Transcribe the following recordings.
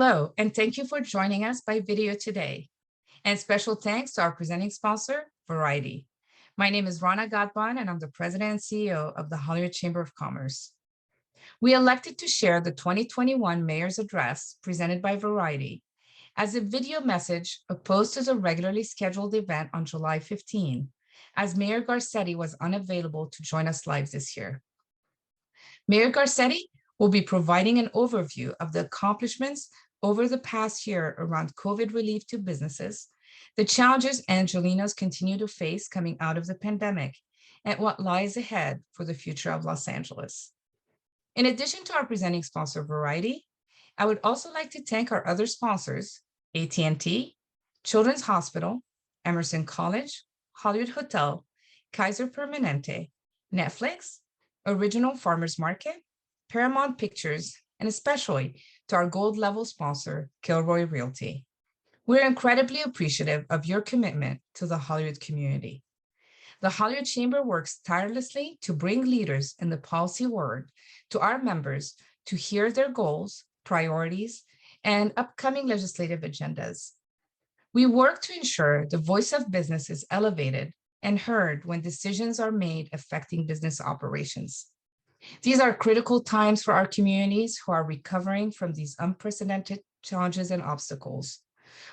Hello, and thank you for joining us by video today. And special thanks to our presenting sponsor, Variety. My name is Rana Gadban, and I'm the president and CEO of the Hollywood Chamber of Commerce. We elected to share the 2021 Mayor's Address presented by Variety as a video message opposed to the regularly scheduled event on July 15, as Mayor Garcetti was unavailable to join us live this year. Mayor Garcetti will be providing an overview of the accomplishments over the past year around COVID relief to businesses, the challenges Angelenos continue to face coming out of the pandemic, and what lies ahead for the future of Los Angeles. In addition to our presenting sponsor, Variety, I would also like to thank our other sponsors, AT&T, Children's Hospital, Emerson College, Hollywood Hotel, Kaiser Permanente, Netflix, Original Farmers Market, Paramount Pictures, and especially to our gold level sponsor, Kilroy Realty. We're incredibly appreciative of your commitment to the Hollywood community. The Hollywood Chamber works tirelessly to bring leaders in the policy world to our members to hear their goals, priorities, and upcoming legislative agendas. We work to ensure the voice of business is elevated and heard when decisions are made affecting business operations. These are critical times for our communities who are recovering from these unprecedented challenges and obstacles.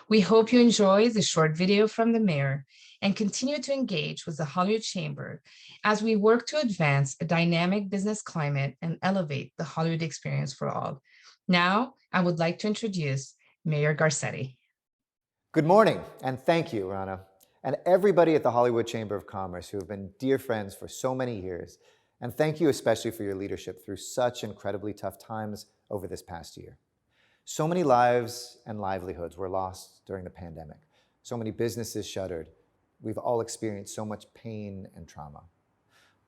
We hope you enjoy the short video from the mayor and continue to engage with the Hollywood Chamber as we work to advance a dynamic business climate and elevate the Hollywood experience for all. Now, I would like to introduce Mayor Garcetti. Good morning, and thank you, Rana, and everybody at the Hollywood Chamber of Commerce who have been dear friends for so many years. And thank you especially for your leadership through such incredibly tough times over this past year. So many lives and livelihoods were lost during the pandemic. So many businesses shuttered. We've all experienced so much pain and trauma.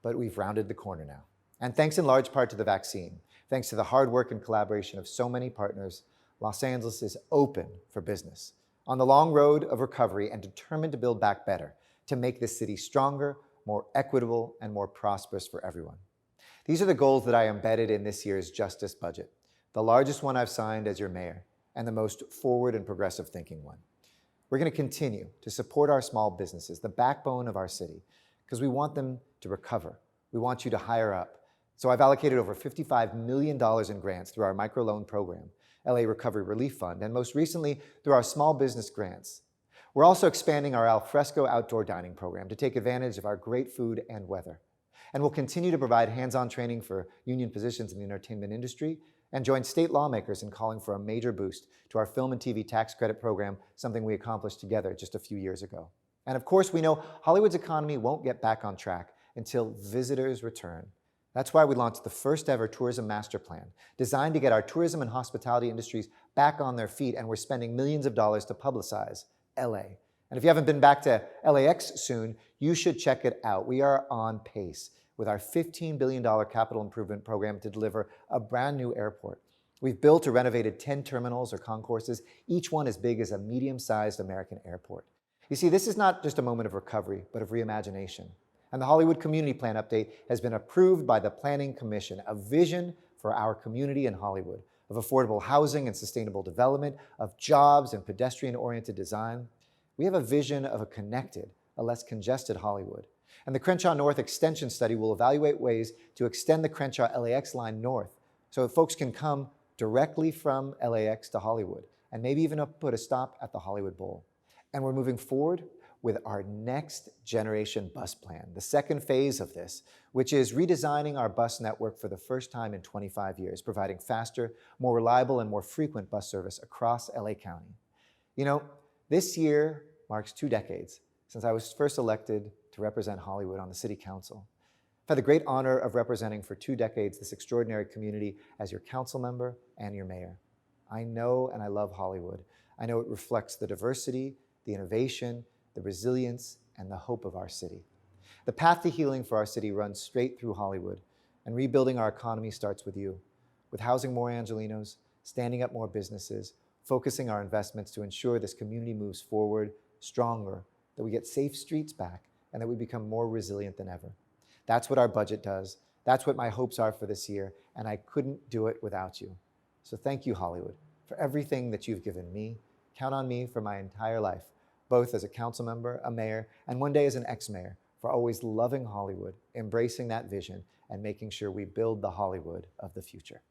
But we've rounded the corner now. And thanks in large part to the vaccine, thanks to the hard work and collaboration of so many partners, Los Angeles is open for business, on the long road of recovery and determined to build back better, to make this city stronger, more equitable, and more prosperous for everyone. These are the goals that I embedded in this year's Justice budget, the largest one I've signed as your mayor, and the most forward and progressive thinking one. We're going to continue to support our small businesses, the backbone of our city, because we want them to recover. We want you to hire up. So I've allocated over $55 million in grants through our microloan program, LA Recovery Relief Fund, and most recently through our small business grants. We're also expanding our alfresco outdoor dining program to take advantage of our great food and weather. And we'll continue to provide hands-on training for union positions in the entertainment industry and join state lawmakers in calling for a major boost to our film and TV tax credit program, something we accomplished together just a few years ago. And of course, we know Hollywood's economy won't get back on track until visitors return. That's why we launched the first ever tourism master plan, designed to get our tourism and hospitality industries back on their feet, and we're spending millions of dollars to publicize LA. And if you haven't been back to LAX soon, you should check it out. We are on pace with our $15 billion capital improvement program to deliver a brand new airport. We've built or renovated 10 terminals or concourses, each one as big as a medium-sized American airport. You see, this is not just a moment of recovery, but of reimagination. And the Hollywood Community Plan update has been approved by the Planning Commission, a vision for our community in Hollywood, of affordable housing and sustainable development, of jobs and pedestrian-oriented design. We have a vision of a connected, a less congested Hollywood. And the Crenshaw North Extension Study will evaluate ways to extend the Crenshaw LAX line north so that folks can come directly from LAX to Hollywood, and maybe even put a stop at the Hollywood Bowl. And we're moving forward with our next generation bus plan, the second phase of this, which is redesigning our bus network for the first time in 25 years, providing faster, more reliable, and more frequent bus service across LA County. You know, this year marks 2 decades since I was first elected to represent Hollywood on the City Council. I've had the great honor of representing for 2 decades this extraordinary community as your council member and your mayor. I know and I love Hollywood. I know it reflects the diversity, the innovation, the resilience, and the hope of our city. The path to healing for our city runs straight through Hollywood, and rebuilding our economy starts with you, with housing more Angelenos, standing up more businesses, focusing our investments to ensure this community moves forward stronger, that we get safe streets back, and that we become more resilient than ever. That's what our budget does. That's what my hopes are for this year, and I couldn't do it without you. So thank you, Hollywood, for everything that you've given me. Count on me for my entire life, both as a council member, a mayor, and one day as an ex-mayor, for always loving Hollywood, embracing that vision, and making sure we build the Hollywood of the future.